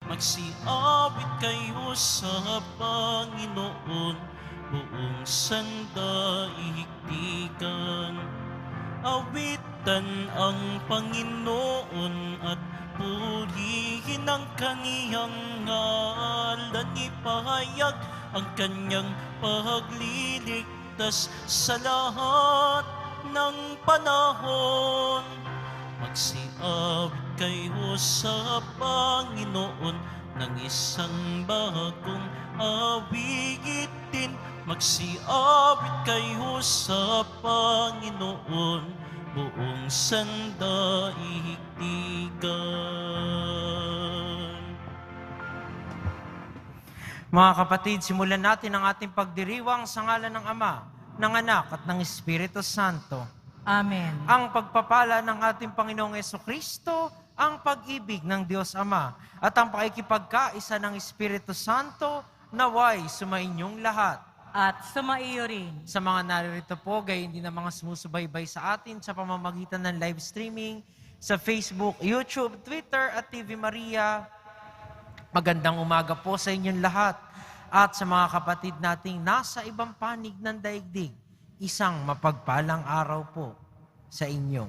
Magsiawit kayo sa Panginoon, buong sandaigdigan. Awitan ang Panginoon at purihin ang kaniyang ngalan. Ipahayag ang kanyang pagliligtas sa lahat ng panahon. Magsiawit kayo sa Panginoon ng isang bagong awitin. Magsiawit kayo sa Panginoon, buong sandaigdigan. Mga kapatid, simulan natin ang ating pagdiriwang sa ngalan ng Ama, ng Anak at ng Espiritu Santo. Amen. Ang pagpapala ng ating Panginoong Jesucristo, ang pag-ibig ng Diyos Ama, at ang pakikipagkaisa ng Espiritu Santo, naway sumainyong lahat. At sumaiyo rin. Sa mga naririto po, gayon din ang mga sumusubaybay sa atin sa pamamagitan ng live streaming sa Facebook, YouTube, Twitter at TV Maria. Magandang umaga po sa inyong lahat. At sa mga kapatid nating nasa ibang panig ng daigdig, isang mapagpalang araw po sa inyo.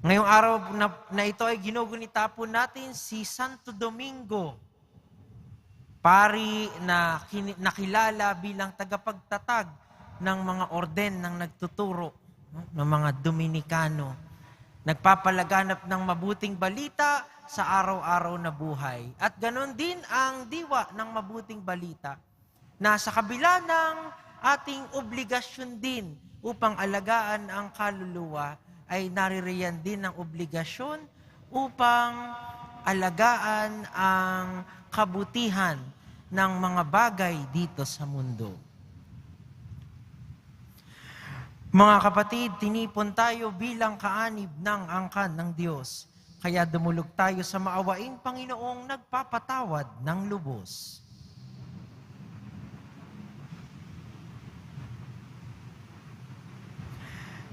Ngayong araw na ito ay ginugunita po natin si Santo Domingo, pari na nakilala bilang tagapagtatag ng mga orden ng nagtuturo, ng mga Dominikano. Nagpapalaganap ng mabuting balita sa araw-araw na buhay. At ganon din ang diwa ng mabuting balita na sa kabila ng ating obligasyon din upang alagaan ang kaluluwa, ay naririyan din ang obligasyon upang alagaan ang kabutihan ng mga bagay dito sa mundo. Mga kapatid, tinipon tayo bilang kaanib ng angkan ng Diyos. Kaya dumulog tayo sa maawaing Panginoong nagpapatawad ng lubos.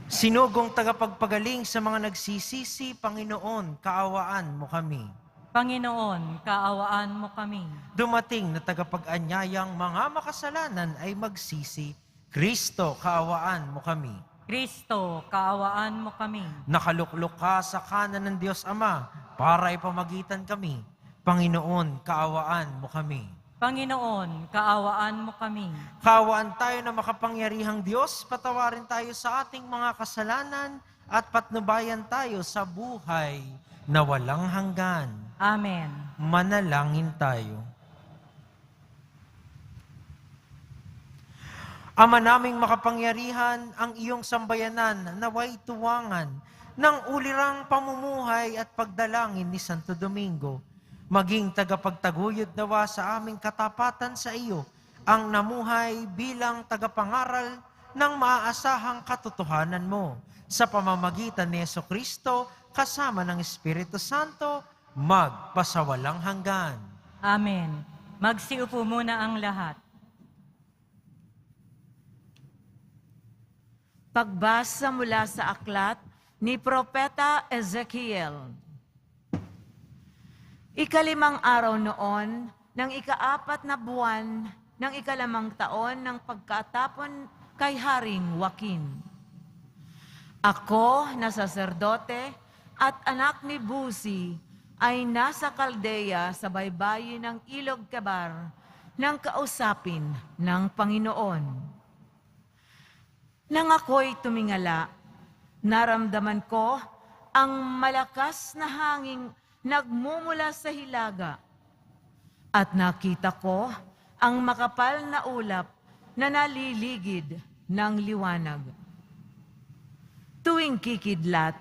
Sinugong tagapagpagaling sa mga nagsisisi, Panginoon, kaawaan mo kami. Panginoon, kaawaan mo kami. Dumating na tagapag-anyayang mga makasalanan ay magsisi, Kristo, kaawaan mo kami. Kristo, kaawaan mo kami. Nakaluklok ka sa kanan ng Diyos Ama para ipamagitan kami. Panginoon, kaawaan mo kami. Panginoon, kaawaan mo kami. Kaawaan tayo na makapangyarihang Diyos, patawarin tayo sa ating mga kasalanan at patnubayan tayo sa buhay na walang hanggan. Amen. Manalangin tayo. Ama naming makapangyarihan, ang iyong sambayanan naway tuwangan ng ulirang pamumuhay at pagdalangin ni Santo Domingo. Maging tagapagtaguyod nawa sa aming katapatan sa iyo, ang namuhay bilang tagapangaral ng maaasahang katotohanan mo. Sa pamamagitan ni Jesucristo, kasama ng Espiritu Santo, magpasawalang hanggan. Amen. Magsiupo muna ang lahat. Pagbasa mula sa aklat ni Propeta Ezekiel. Ikalimang araw noon, ng ika-4 na buwan, ng ikalamang taon ng pagkatapon kay Haring Joaquin. Ako na saserdote at anak ni Buzi ay nasa Kaldeya sa baybayin ng Ilog Kebar nang kausapin ng Panginoon. Nang ako'y tumingala, naramdaman ko ang malakas na hanging nagmumula sa hilaga at nakita ko ang makapal na ulap na naliligid ng liwanag. Tuwing kikidlat,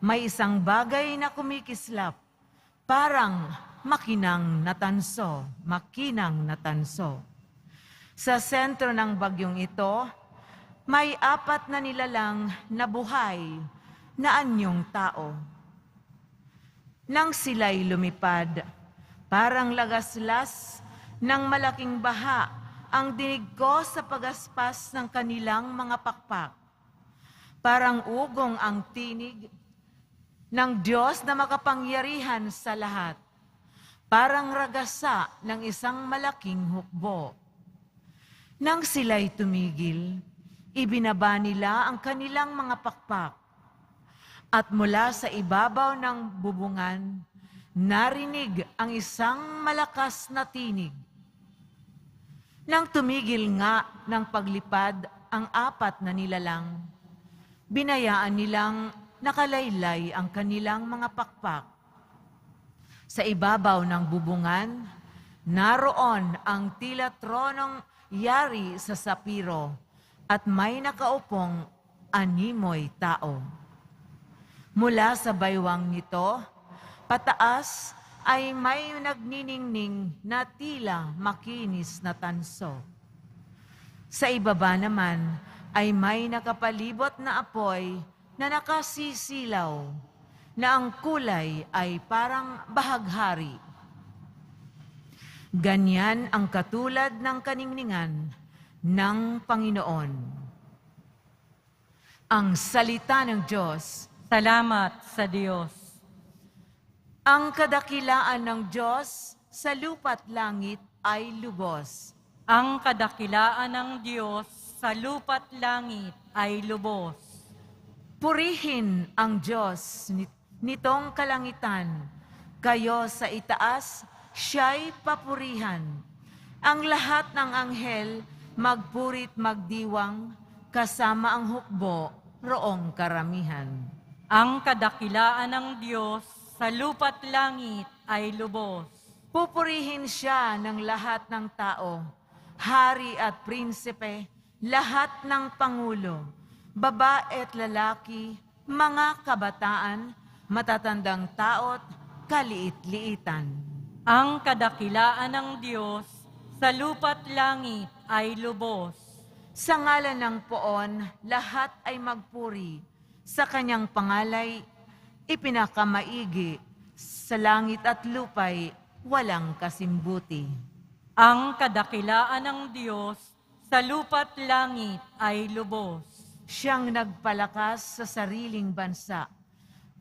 may isang bagay na kumikislap, parang makinang na tanso. Sa sentro ng bagyong ito, may 4 na nilalang na buhay na anyong tao. Nang sila'y lumipad, parang lagaslas ng malaking baha ang dinig ko sa pagaspas ng kanilang mga pakpak. Parang ugong ang tinig ng Diyos na makapangyarihan sa lahat. parang ragasa ng isang malaking hukbo. Nang sila'y tumigil, ibinaba nila ang kanilang mga pakpak. At mula sa ibabaw ng bubungan, narinig ang isang malakas na tinig. Nang tumigil nga ng paglipad ang 4 na nilalang, binayaan nilang nakalaylay ang kanilang mga pakpak. Sa ibabaw ng bubungan, naroon ang tila tronong yari sa sapiro at may nakaupong 6 tao. Mula sa baywang nito, pataas ay may nagniningning na tila makinis na tanso. Sa ibaba naman ay may nakapalibot na apoy na nakasisilaw, na ang kulay ay parang bahaghari. Ganyan ang katulad ng kaningningan ng Panginoon. Ang salita ng Diyos. Salamat sa Diyos. Ang kadakilaan ng Diyos sa lupa't langit ay lubos. Ang kadakilaan ng Diyos sa lupa't langit ay lubos. Purihin ang Diyos nitong kalangitan. Kayo sa itaas, siya'y papurihan. Ang lahat ng anghel magpurit magdiwang, kasama ang hukbo roong karamihan. Ang kadakilaan ng Diyos sa lupa't langit ay lubos. Pupurihin siya ng lahat ng tao, hari at prinsipe, lahat ng pangulo, babae at lalaki, mga kabataan, matatandang tao't kaliit-liitan. Ang kadakilaan ng Diyos sa lupa't langit ay lubos. Sa ngalan ng Poon, lahat ay magpuri. Sa kanyang pangalay, ipinakamaigi. Sa langit at lupay, walang kasimbuti. Ang kadakilaan ng Diyos sa lupa't langit ay lubos. Siyang nagpalakas sa sariling bansa,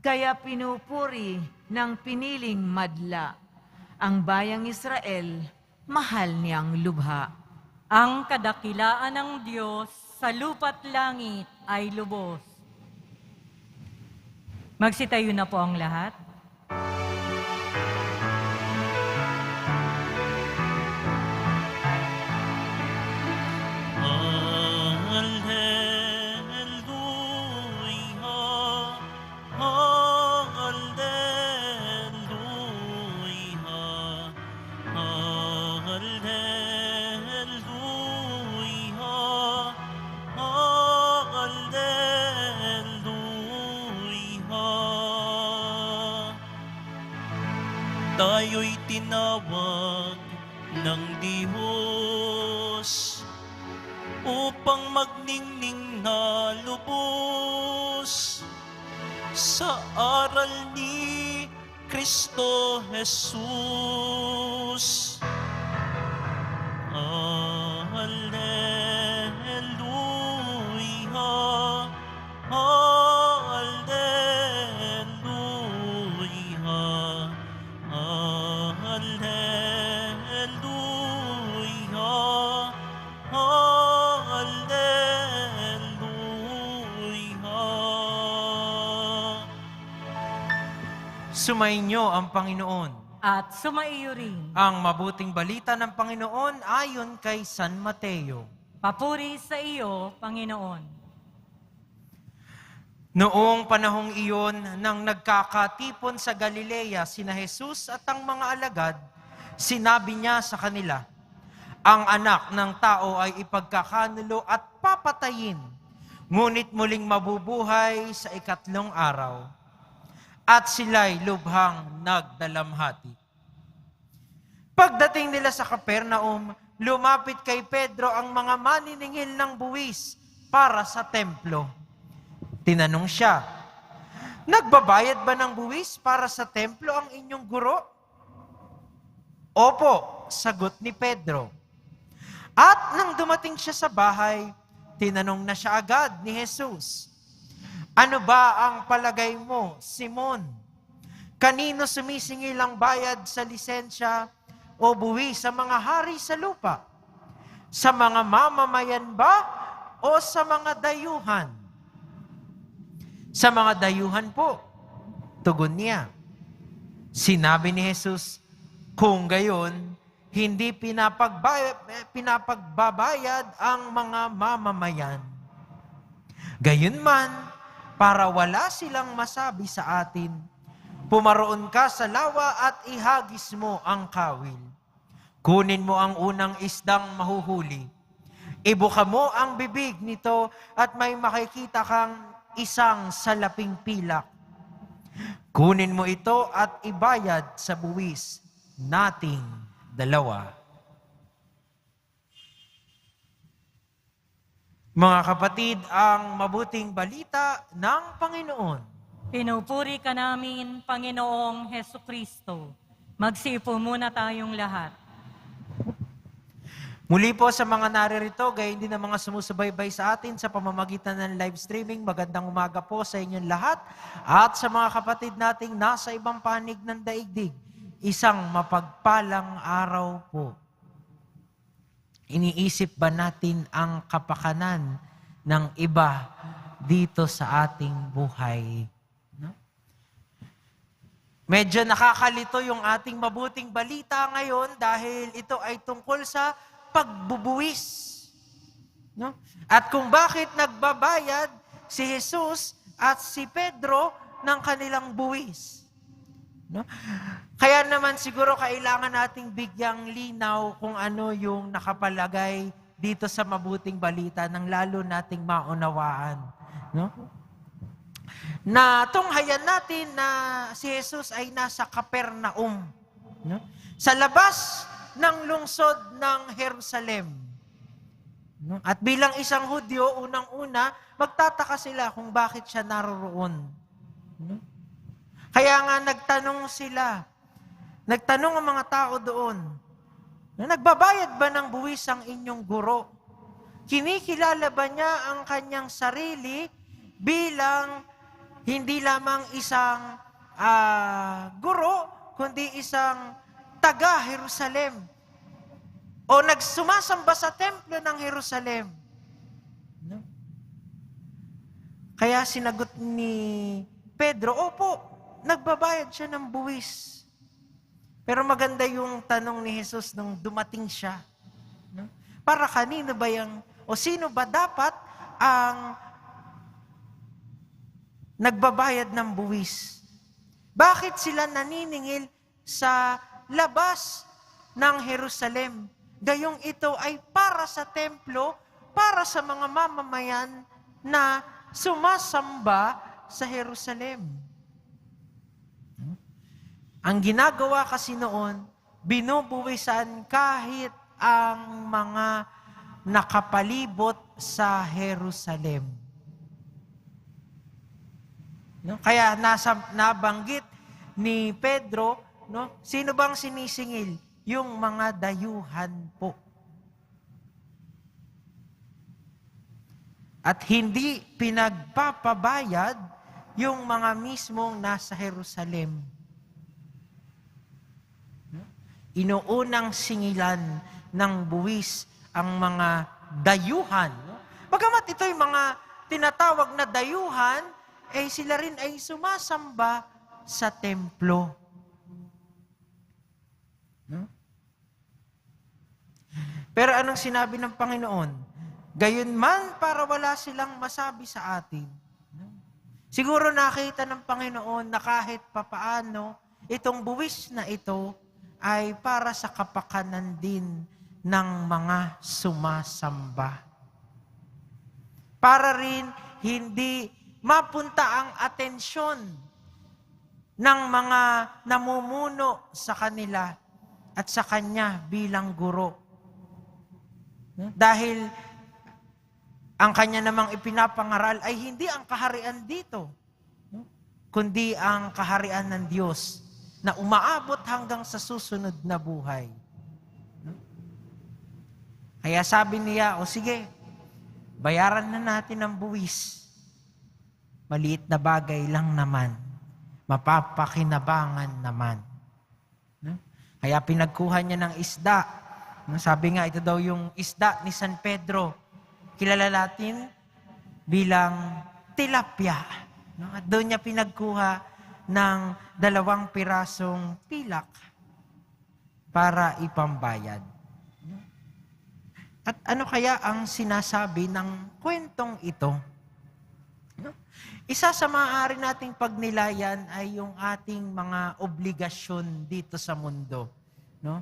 kaya pinupuri ng piniling madla. Ang bayang Israel, mahal niyang lubha. Ang kadakilaan ng Diyos sa lupa't langit ay lubos. Magsitayo na po ang lahat. Tayo'y tinawag ng Diyos upang magningning na lubos sa aral ni Kristo Jesus. Alleluia, alleluia. Alleluia, alleluia. Sumainyo ang Panginoon. At sumaiyo rin. Ang mabuting balita ng Panginoon ayon kay San Mateo. Papuri sa iyo, Panginoon. Noong panahong iyon, nang nagkakatipon sa Galilea sina Jesus at ang mga alagad, sinabi niya sa kanila, ang anak ng tao ay ipagkakanulo at papatayin, ngunit muling mabubuhay sa 3 araw. At sila'y lubhang nagdalamhati. Pagdating nila sa Capernaum, lumapit kay Pedro ang mga maniningil ng buwis para sa templo. Tinanong siya, nagbabayad ba ng buwis para sa templo ang inyong guro? Opo, sagot ni Pedro. At nang dumating siya sa bahay, tinanong na siya agad ni Jesus, ano ba ang palagay mo, Simon? Kanino sumisingil ang bayad sa lisensya o buwis sa mga hari sa lupa? Sa mga mamamayan ba o sa mga dayuhan? Sa mga dayuhan po, tugon niya. Sinabi ni Jesus, kung gayon, hindi pinapagbabayad ang mga mamamayan. Gayunman, para wala silang masabi sa atin, pumaroon ka sa lawa at ihagis mo ang kawil. Kunin mo ang unang isdang mahuhuli. Ibuka mo ang bibig nito at may makikita kang isang salaping pilak. Kunin mo ito at ibayad sa buwis nating dalawa. Mga kapatid, ang mabuting balita ng Panginoon. Pinupuri ka namin, Panginoong Heso Kristo. Magsipo muna tayong lahat. Muli po sa mga naririto, gayon din ang mga sumusubaybay sa atin sa pamamagitan ng live streaming, magandang umaga po sa inyong lahat. At sa mga kapatid nating nasa ibang panig ng daigdig, isang mapagpalang araw po. Iniisip ba natin ang kapakanan ng iba dito sa ating buhay? No? Medyo nakakalito yung ating mabuting balita ngayon dahil ito ay tungkol sa pagbubuwis. No? At kung bakit nagbabayad si Jesus at si Pedro ng kanilang buwis. No? Kaya naman siguro kailangan nating bigyang linaw kung ano yung nakapalagay dito sa mabuting balita nang lalo nating maunawaan. No? Na tunghayan natin na si Jesus ay nasa Capernaum. No? Sa labas ng lungsod ng Jerusalem. No? At bilang isang Hudyo, unang-una, magtataka sila kung bakit siya naroroon. No? Kaya nga nagtanong sila, nagtanong ang mga tao doon, na nagbabayad ba ng buwis ang inyong guro? Kinikilala ba niya ang kanyang sarili bilang hindi lamang isang guro, kundi isang taga-Jerusalem? O nagsumasamba sa templo ng Jerusalem? No? Kaya sinagot ni Pedro, opo, nagbabayad siya ng buwis. Pero maganda yung tanong ni Jesus nung dumating siya. No? Para kanino ba yung, o sino ba dapat ang nagbabayad ng buwis? Bakit sila naniningil sa labas ng Jerusalem? Gayong ito ay para sa templo, para sa mga mamamayan na sumasamba sa Jerusalem. Ang ginagawa kasi noon, binubuwisan kahit ang mga nakapalibot sa Jerusalem. No? Kaya nabanggit ni Pedro, no? Sino bang sinisingil? Yung mga dayuhan po. At hindi pinagpapabayad yung mga mismong nasa Jerusalem. Inuunang singilan ng buwis ang mga dayuhan. Bagamat ito yung mga tinatawag na dayuhan, eh sila rin ay sumasamba sa templo. Pero anong sinabi ng Panginoon? Gayunman para wala silang masabi sa atin. Siguro nakita ng Panginoon na kahit papaano, itong buwis na ito ay para sa kapakanan din ng mga sumasamba. Para rin hindi mapunta ang atensyon ng mga namumuno sa kanila at sa kanya bilang guro. Dahil ang kanya namang ipinapangaral ay hindi ang kaharian dito, kundi ang kaharian ng Diyos na umaabot hanggang sa susunod na buhay. Kaya sabi niya, o sige, bayaran na natin ang buwis. Maliit na bagay lang naman. mapapakinabangan naman. No? Kaya pinagkuha niya ng isda. No? Sabi nga, ito daw yung isda ni San Pedro. Kilala natin bilang tilapia. No? At doon niya pinagkuha ng 2 pirasong pilak para ipambayad. At ano kaya ang sinasabi ng kwentong ito? No? Isa sa maaari nating pagnilayan ay yung ating mga obligasyon dito sa mundo. No?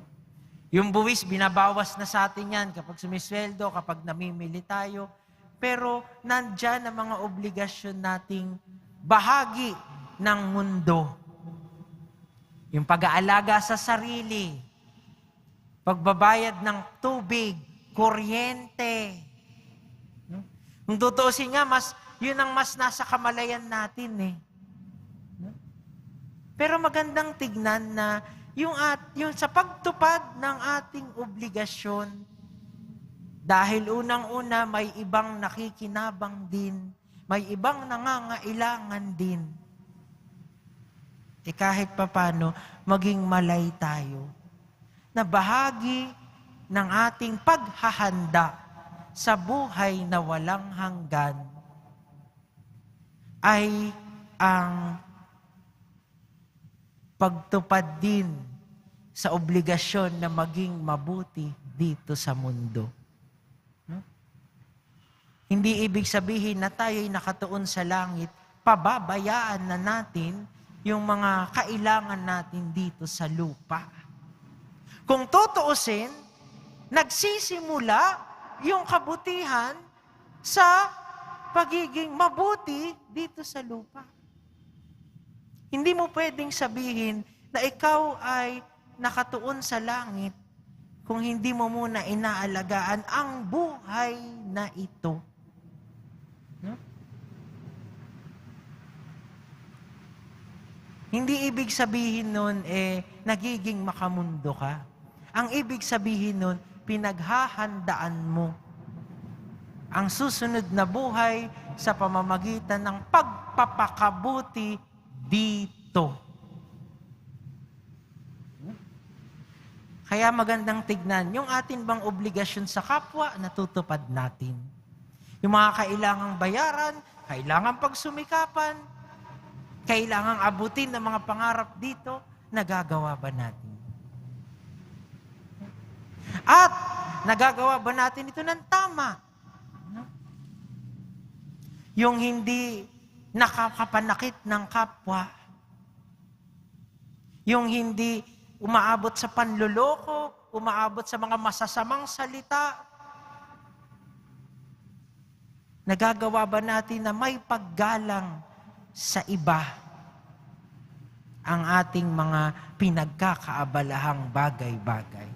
Yung buwis, binabawas na sa atin yan kapag sumisweldo, kapag namimili tayo. Pero nandyan ang mga obligasyon nating bahagi ng mundo. Yung pag-aalaga sa sarili, pagbabayad ng tubig, kuryente. No? Kung tutuusin nga, yun ang mas nasa kamalayan natin eh. No? Pero magandang tignan na yung sa pagtupad ng ating obligasyon, dahil unang-una may ibang nakikinabang din, may ibang nangangailangan din. Kahit papano, maging malay tayo na bahagi ng ating paghahanda sa buhay na walang hanggan ay ang pagtupad din sa obligasyon na maging mabuti dito sa mundo. Hindi ibig sabihin na tayo'y nakatuon sa langit, pababayaan na natin yung mga kailangan natin dito sa lupa. Kung tutuusin, nagsisimula yung kabutihan sa pagiging mabuti dito sa lupa. Hindi mo pwedeng sabihin na ikaw ay nakatuon sa langit kung hindi mo muna inaalagaan ang buhay na ito. No? Hindi ibig sabihin nun, nagiging makamundo ka. Ang ibig sabihin nun, pinaghahandaan mo ang susunod na buhay sa pamamagitan ng pagpapakabuti dito. Kaya magandang tignan, yung atin bang obligasyon sa kapwa, natutupad natin. Yung mga kailangang bayaran, kailangang pagsumikapan, kailangang abutin ng mga pangarap dito, nagagawa ba natin? At nagagawa ba natin ito ng tama? Yung hindi nakakapanakit ng kapwa. Yung hindi umaabot sa panloloko, umaabot sa mga masasamang salita. Nagagawa ba natin na may paggalang sa iba ang ating mga pinagkakaabalahang bagay-bagay?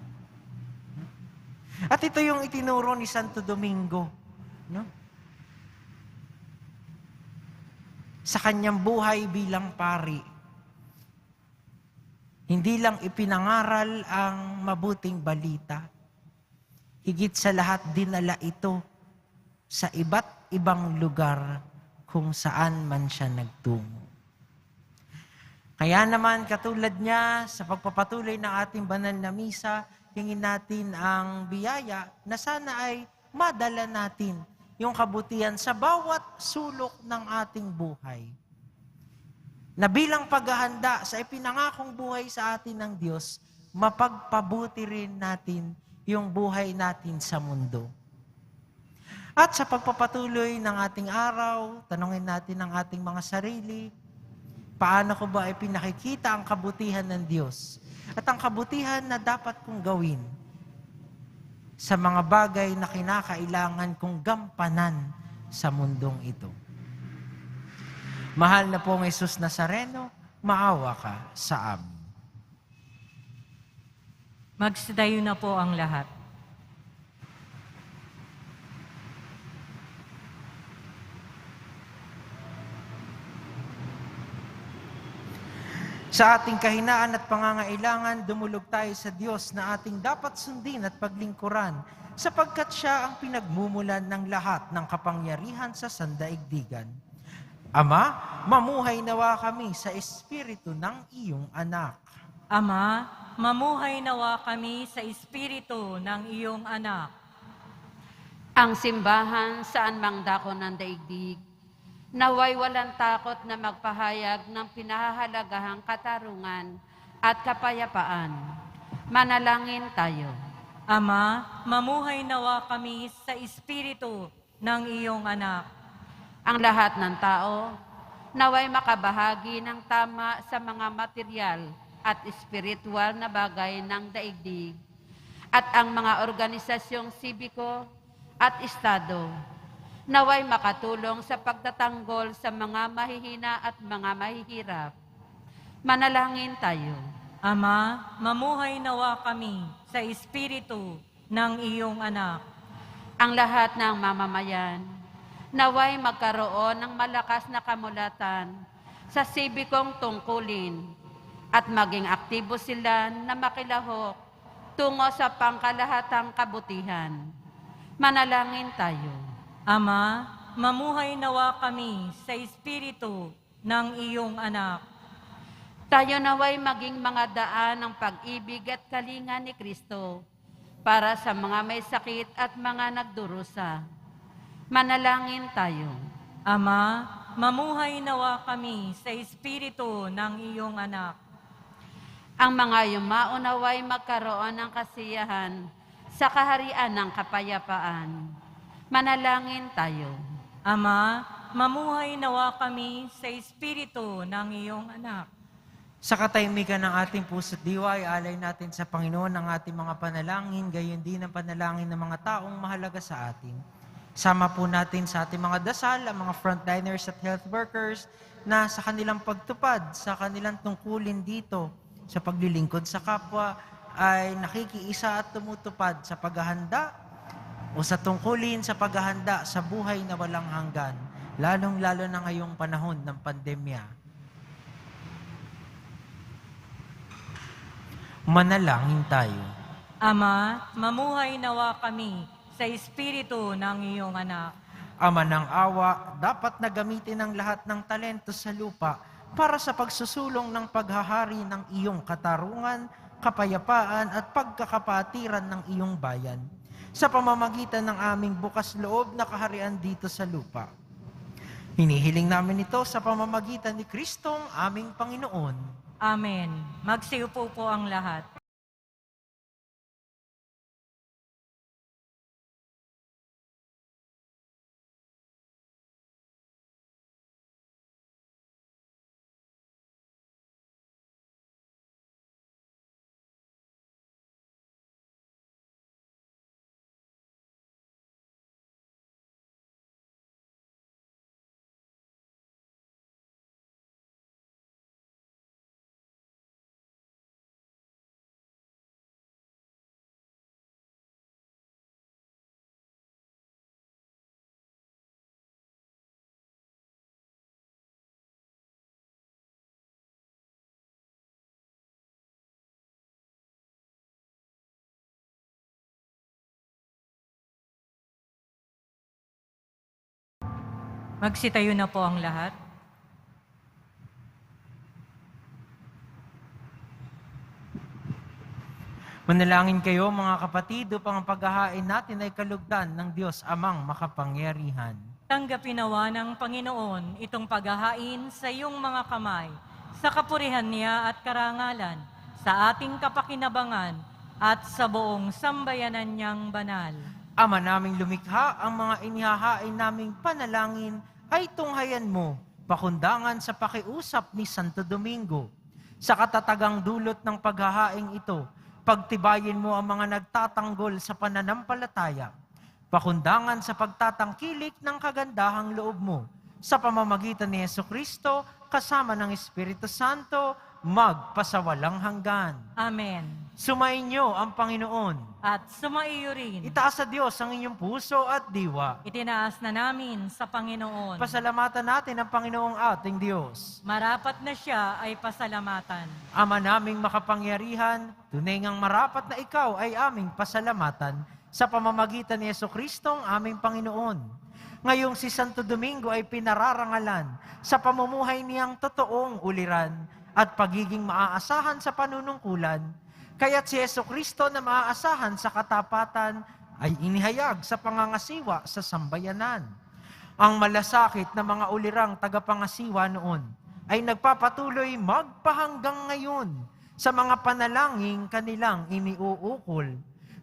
At ito yung itinuro ni Santo Domingo, no? Sa kanyang buhay bilang pari. Hindi lang ipinangaral ang mabuting balita. Higit sa lahat, dinala ito sa iba't ibang lugar kung saan man siya nagtungo. Kaya naman, katulad niya, sa pagpapatuloy ng ating banal na misa, hingin natin ang biyaya na sana ay madala natin yung kabutihan sa bawat sulok ng ating buhay. Na bilang paghahanda sa ipinangakong buhay sa atin ng Diyos, mapagpabuti rin natin yung buhay natin sa mundo. At sa pagpapatuloy ng ating araw, tanungin natin ang ating mga sarili, paano ko ba ipinakikita ang kabutihan ng Diyos? At ang kabutihan na dapat kong gawin sa mga bagay na kinakailangan kong gampanan sa mundong ito. Mahal na pong Jesus Nazareno, maawa ka sa amin. Magsidayo na po ang lahat. Sa ating kahinaan at pangangailangan, dumulog tayo sa Diyos na ating dapat sundin at paglingkuran sapagkat Siya ang pinagmumulan ng lahat ng kapangyarihan sa sandaigdigan. Ama, mamuhay nawa kami sa espiritu ng iyong anak. Ama, mamuhay nawa kami sa espiritu ng iyong anak. Ang simbahan saan mang dako ng daigdig, naway walang takot na magpahayag ng pinahahalagahang katarungan at kapayapaan. Manalangin tayo. Ama, mamuhay nawa kami sa espiritu ng iyong anak. Ang lahat ng tao, naway makabahagi ng tama sa mga material at espiritual na bagay ng daigdig, at ang mga organisasyong sibiko at estado, naway makatulong sa pagtatanggol sa mga mahihina at mga mahihirap. Manalangin tayo. Ama, mamuhay nawa kami sa espiritu ng iyong anak. Ang lahat ng mamamayan, naway magkaroon ng malakas na kamulatan sa sibikong tungkulin at maging aktibo sila na makilahok tungo sa pangkalahatang kabutihan. Manalangin tayo. Ama, mamuhay nawa kami sa espiritu ng iyong anak. Tayo naway maging mga daan ng pag-ibig at kalinga ni Kristo para sa mga may sakit at mga nagdurusa. Manalangin tayo. Ama, mamuhay nawa kami sa espiritu ng iyong anak. Ang mga yumao naway magkaroon ng kasiyahan sa kaharian ng kapayapaan. Manalangin tayo. Ama, mamuhay nawa kami sa espiritu ng iyong anak. Sa katahimikan ng ating puso't diwa, alay natin sa Panginoon ang ating mga panalangin, gayon din ang panalangin ng mga taong mahalaga sa atin. Sama po natin sa ating mga dasal, ang mga frontliners at health workers na sa kanilang pagtupad, sa kanilang tungkulin dito, sa paglilingkod sa kapwa, ay nakikiisa at tumutupad sa paghahanda o sa tungkulin sa paghahanda sa buhay na walang hanggan, lalong-lalo na ngayong panahon ng pandemya. Manalangin tayo. Ama, mamuhay nawa kami sa espiritu ng iyong anak. Ama ng awa, dapat na gamitin ang lahat ng talento sa lupa para sa pagsusulong ng paghahari ng iyong katarungan, kapayapaan at pagkakapatiran ng iyong bayan sa pamamagitan ng aming bukas loob na kaharian dito sa lupa. Hinihiling namin ito sa pamamagitan ni Kristong aming Panginoon. Amen. Magsiupo po ang lahat. Magsitayo na po ang lahat. Manalangin kayo mga kapatid upang ang paghahain natin ay kalugdan ng Diyos Amang makapangyarihan. Tanggapin nawa ng Panginoon itong paghahain sa iyong mga kamay, sa kapurihan niya at karangalan, sa ating kapakinabangan at sa buong sambayanan niyang banal. Ama naming lumikha, ang mga inihahain naming panalangin ay tunghayan mo, pakundangan sa pakiusap ni Santo Domingo. Sa katatagang dulot ng paghahaing ito, pagtibayin mo ang mga nagtatanggol sa pananampalataya. Pakundangan sa pagtatangkilik ng kagandahang loob mo. Sa pamamagitan ni Jesucristo, kasama ng Espiritu Santo, magpasawalang hanggan. Amen. Sumainyo ang Panginoon. At sumaiyo rin. Itaas sa Diyos ang inyong puso at diwa. Itinaas na namin sa Panginoon. Pasalamatan natin ang Panginoong ating Diyos. Marapat na siya ay pasalamatan. Ama naming makapangyarihan, tunay ngang marapat na ikaw ay aming pasalamatan sa pamamagitan ni Jesucristong aming Panginoon. Ngayong si Santo Domingo ay pinararangalan sa pamumuhay niyang totoong uliran at pagiging maaasahan sa panunungkulan. Kaya't si Jesucristo na maaasahan sa katapatan ay inihayag sa pangangasiwa sa sambayanan. Ang malasakit na mga ulirang tagapangasiwa noon ay nagpapatuloy magpahanggang ngayon sa mga panalangin kanilang iniuukol.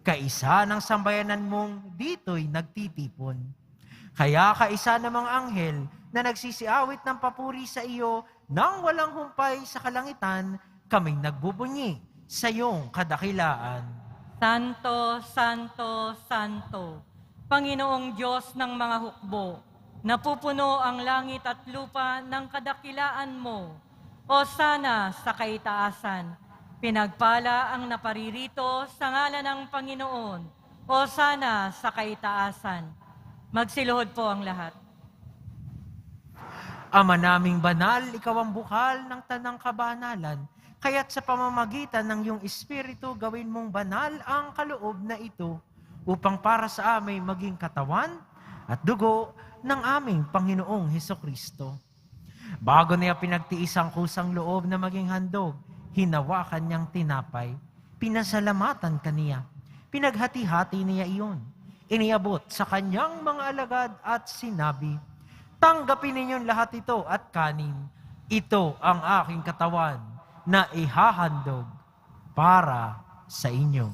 Kaisa ng sambayanan mong dito'y nagtitipon. Kaya kaisa ng mga anghel na nagsisiawit ng papuri sa iyo nang walang humpay sa kalangitan, kaming nagbubunyi sa iyong kadakilaan. Santo, Santo, Santo, Panginoong Diyos ng mga hukbo, napupuno ang langit at lupa ng kadakilaan mo. O sana sa kaitaasan, pinagpala ang naparirito sa ngalan ng Panginoon. O sana sa kaitaasan. Magsiluhod po ang lahat. Ama naming banal, ikaw ang bukal ng tanang kabanalan. Kaya't sa pamamagitan ng iyong Espiritu, gawin mong banal ang kaloob na ito upang para sa amin maging katawan at dugo ng aming Panginoong Hesukristo. Bago niya pinagtiis ang kusang loob na maging handog, hinawakan niyang tinapay, pinasalamatan kaniya, pinaghati-hati niya iyon, iniabot sa kanyang mga alagad at sinabi, tanggapin ninyong lahat ito at kanin. Ito ang aking katawan na ihahandog para sa inyo.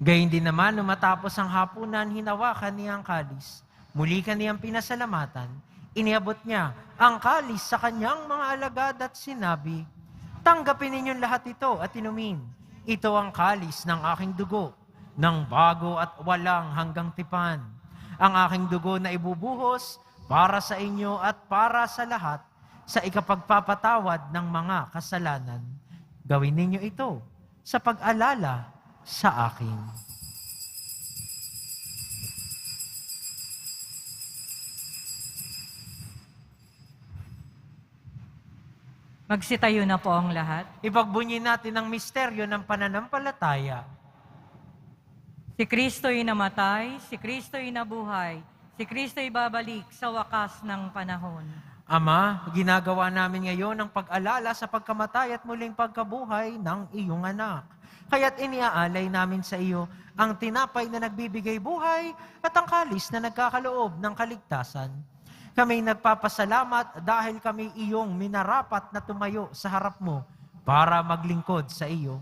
Gayun din naman, nung matapos ang hapunan, hinawakan niya ang kalis. Muli kaniyang pinasalamatan. Iniabot niya ang kalis sa kanyang mga alagad at sinabi, tanggapin ninyong lahat ito at inumin. Ito ang kalis ng aking dugo, ng bago at walang hanggang tipan. Ang aking dugo na ibubuhos para sa inyo at para sa lahat sa ikapagpapatawad ng mga kasalanan. Gawin ninyo ito sa pag-alala sa akin. Magsitayo na po ang lahat. Ipagbunyi natin ang misteryo ng pananampalataya. Si Kristo'y namatay, si Kristo'y nabuhay, si Kristo'y babalik sa wakas ng panahon. Ama, ginagawa namin ngayon ang pag-alala sa pagkamatay at muling pagkabuhay ng iyong anak. Kaya't iniaalay namin sa iyo ang tinapay na nagbibigay buhay at ang kalis na nagkakaloob ng kaligtasan. Kami nagpapasalamat dahil kami iyong minarapat na tumayo sa harap mo para maglingkod sa iyo.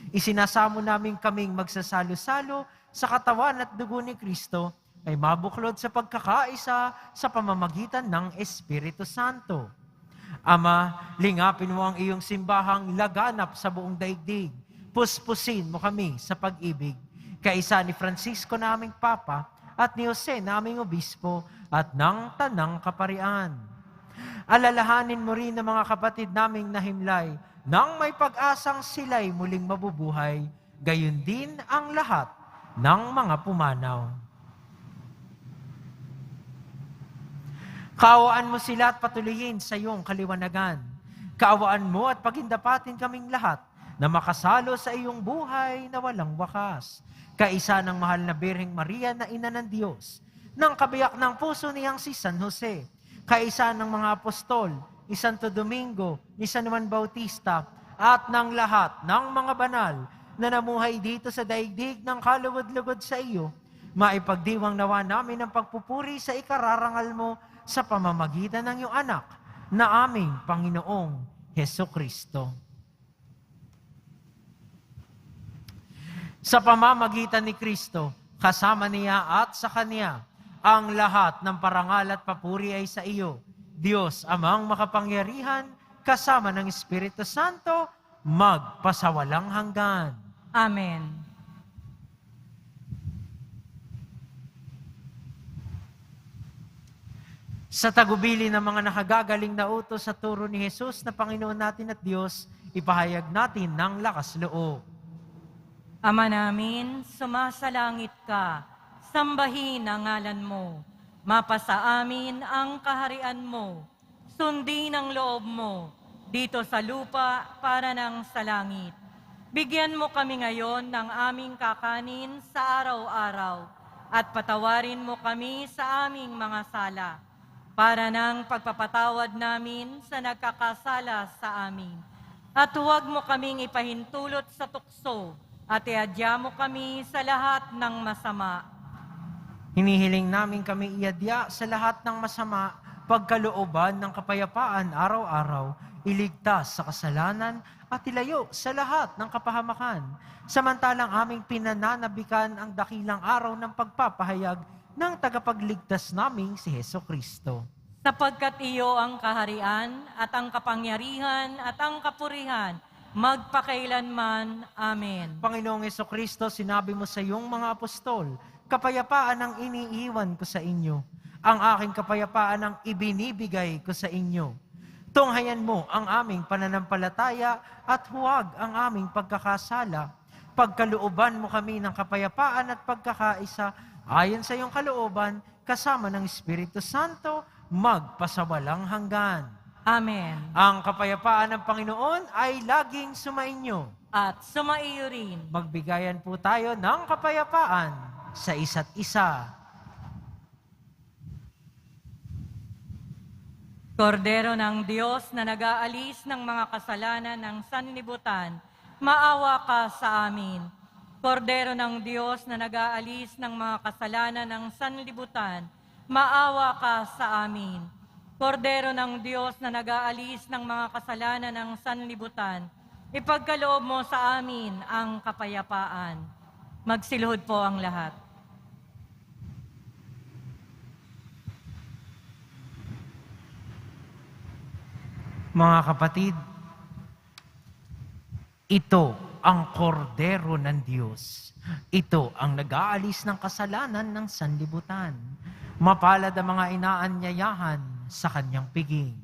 Isinasamo namin kaming magsasalo-salo sa katawan at dugo ni Kristo ay mabuklod sa pagkakaisa sa pamamagitan ng Espiritu Santo. Ama, lingapin mo ang iyong simbahang laganap sa buong daigdig. Puspusin mo kami sa pag-ibig. Kaisa ni Francisco naming Papa at ni Jose naming Obispo at ng Tanang Kaparian. Alalahanin mo rin ang mga kapatid naming nahimlay nang may pag-asang sila'y muling mabubuhay, gayon din ang lahat ng mga pumanaw. Kaawaan mo sila at patuloyin sa iyong kaliwanagan. Kaawaan mo at pagindapatin kaming lahat na makasalo sa iyong buhay na walang wakas. Kaisa ng mahal na Birheng Maria na Ina ng Diyos, ng kabiyak ng puso niyang si San Jose, kaisa ng mga apostol, ni Santo Domingo, ni San Juan Bautista, at ng lahat ng mga banal na namuhay dito sa daigdig ng kalugod-lugod sa iyo, maipagdiwang nawa namin ang pagpupuri sa ikararangal mo sa pamamagitan ng iyong anak na aming Panginoong Hesukristo. Sa pamamagitan ni Kristo, kasama niya at sa Kanya, ang lahat ng parangal at papuri ay sa iyo, Diyos Amang makapangyarihan, kasama ng Espiritu Santo, magpasawalang hanggan. Amen. Sa tagubili ng mga nakagagaling na utos sa turo ni Jesus na Panginoon natin at Diyos, ipahayag natin ng lakas loob. Ama namin, sumasalangit ka, sambahin ang ngalan mo, mapasa amin ang kaharian mo, sundin ang loob mo, dito sa lupa para ng sa langit. Bigyan mo kami ngayon ng aming kakanin sa araw-araw at patawarin mo kami sa aming mga sala para ng pagpapatawad namin sa nagkakasala sa amin. At huwag mo kaming ipahintulot sa tukso at iadya mo kami sa lahat ng masama. Hinihiling namin kami iadya sa lahat ng masama, pagkalooban ng kapayapaan araw-araw, iligtas sa kasalanan at ilayo sa lahat ng kapahamakan. Samantalang aming pinananabikan ang dakilang araw ng pagpapahayag ng tagapagligtas naming si Hesukristo. Sapagkat iyo ang kaharian at ang kapangyarihan at ang kapurihan, magpakailanman. Amen. Panginoong Hesukristo, sinabi mo sa iyong mga apostol, kapayapaan ang iniiwan ko sa inyo. Ang aking kapayapaan ang ibinibigay ko sa inyo. Tunghayan mo ang aming pananampalataya at huwag ang aming pagkakasala. Pagkalooban mo kami ng kapayapaan at pagkakaisa ayon sa iyong kalooban, kasama ng Espiritu Santo, magpasawalang hanggan. Amen. Ang kapayapaan ng Panginoon ay laging sumainyo. At sumaiyo rin. Magbigayan po tayo ng kapayapaan sa isa't isa. Kordero ng Diyos na nag-aalis ng mga kasalanan ng sanlibutan, maawa ka sa amin. Kordero ng Diyos na nag-aalis ng mga kasalanan ng sanlibutan, maawa ka sa amin. Kordero ng Diyos na nag-aalis ng mga kasalanan ng sanlibutan, ipagkaloob mo sa amin ang kapayapaan. Magsilhod po ang lahat. Mga kapatid, ito ang kordero ng Diyos. Ito ang nag-aalis ng kasalanan ng sanlibutan. Mapalad ang mga inaanyayahan sa kanyang piging.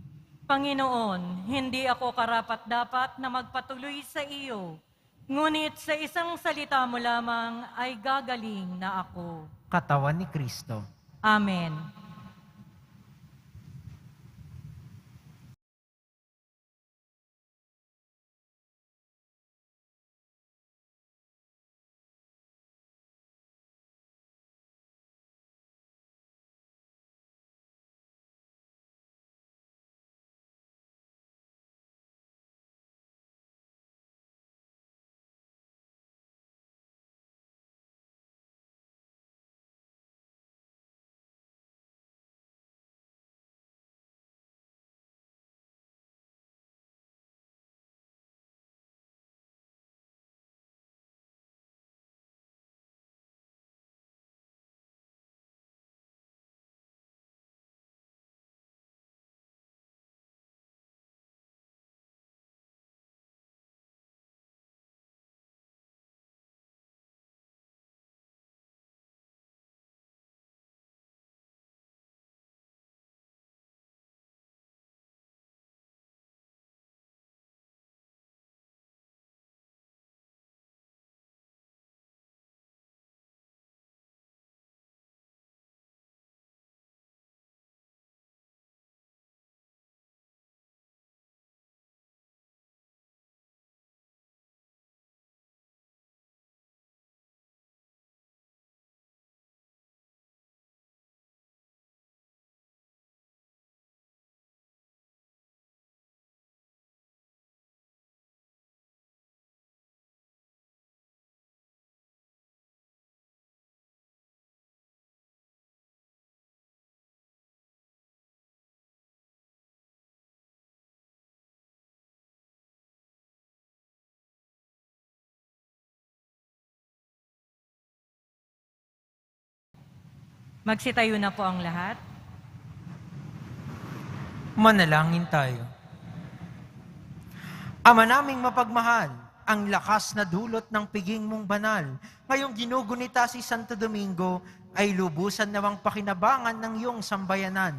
Panginoon, hindi ako karapat-dapat na magpatuloy sa iyo, ngunit sa isang salita mo lamang ay gagaling na ako. Katawan ni Kristo. Amen. Magsitayo na po ang lahat. Manalangin tayo. Ama naming mapagmahal, ang lakas na dulot ng piging mong banal, ngayong ginugunita si Santo Domingo, ay lubusan nawang pakinabangan ng iyong sambayanan,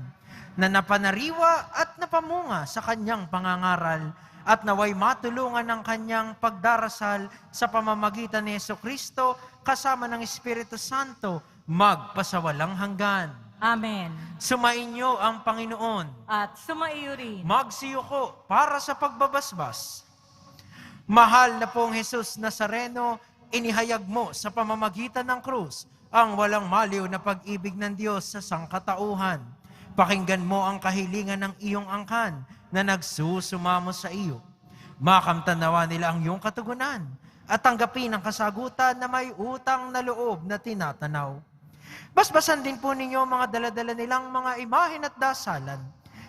na napanariwa at napamunga sa kanyang pangangaral, at naway matulungan ng kanyang pagdarasal sa pamamagitan ni Hesukristo kasama ng Espiritu Santo, magpasawalang hanggan. Amen. Sumainyo ang Panginoon. At sumaiyo rin. Magsiyuko para sa pagbabasbas. Mahal na pong Jesus Nazareno, inihayag mo sa pamamagitan ng krus ang walang maliw na pag-ibig ng Diyos sa sangkatauhan. Pakinggan mo ang kahilingan ng iyong angkan na nagsusumamo sa iyo. Makamtan nawa nila ang iyong katugunan at tanggapin ang kasagutan na may utang na loob na tinatanaw. Basbasan din po ninyo mga daladala nilang mga imahen at dasalan.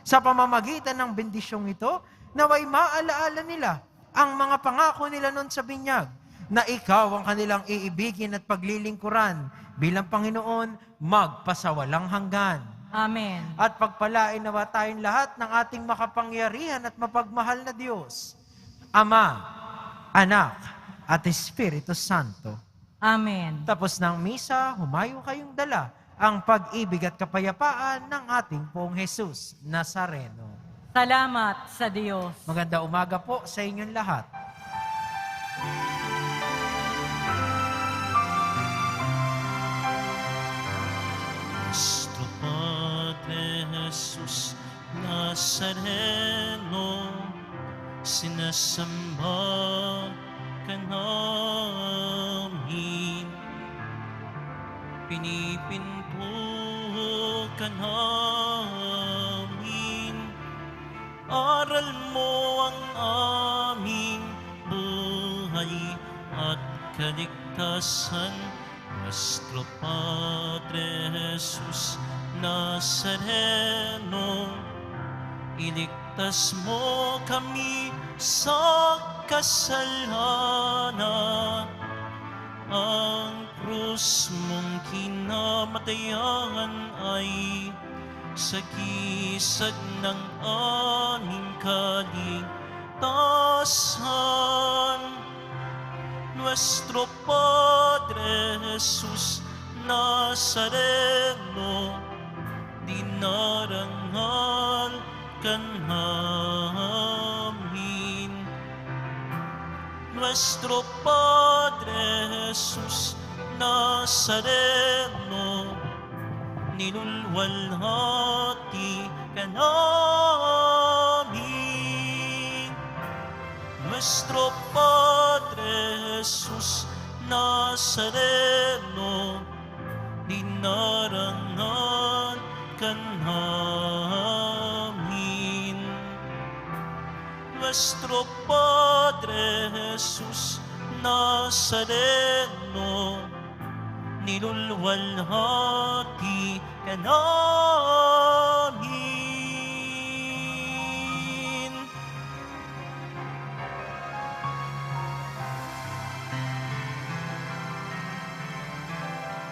Sa pamamagitan ng bendisyong ito, naway maalaala nila ang mga pangako nila noon sa binyag, na ikaw ang kanilang iibigin at paglilingkuran bilang Panginoon magpasawalang hanggan. Amen. At pagpalain nawa tayong lahat ng ating makapangyarihan at mapagmahal na Diyos, Ama, Anak, at Espiritu Santo. Amen. Tapos ng misa, humayo kayong dala ang pag-ibig at kapayapaan ng ating pong Jesus Nazareno. Salamat sa Diyos. Maganda umaga po sa inyong lahat. Nuestro Padre Jesus Nazareno, sinasamba ka namin, pinipinto ka namin, aral mo ang aming buhay at kaligtasan. Nuestro Padre Jesus Nazareno, iligtas mo kami sa kasalanan. Ang krus mong kinamatayan ay sagisag ng aming kaligtasan. Nuestro Padre Jesus Nazareno, dinarangal ka namin. Nuestro Padre Jesus Nazareno, nilulwalhati ka namin. Nuestro Padre Jesus Nazareno, dinarangal ka namin. Nuestro Padre Jesus Nazareno, nilulwalhati ka namin.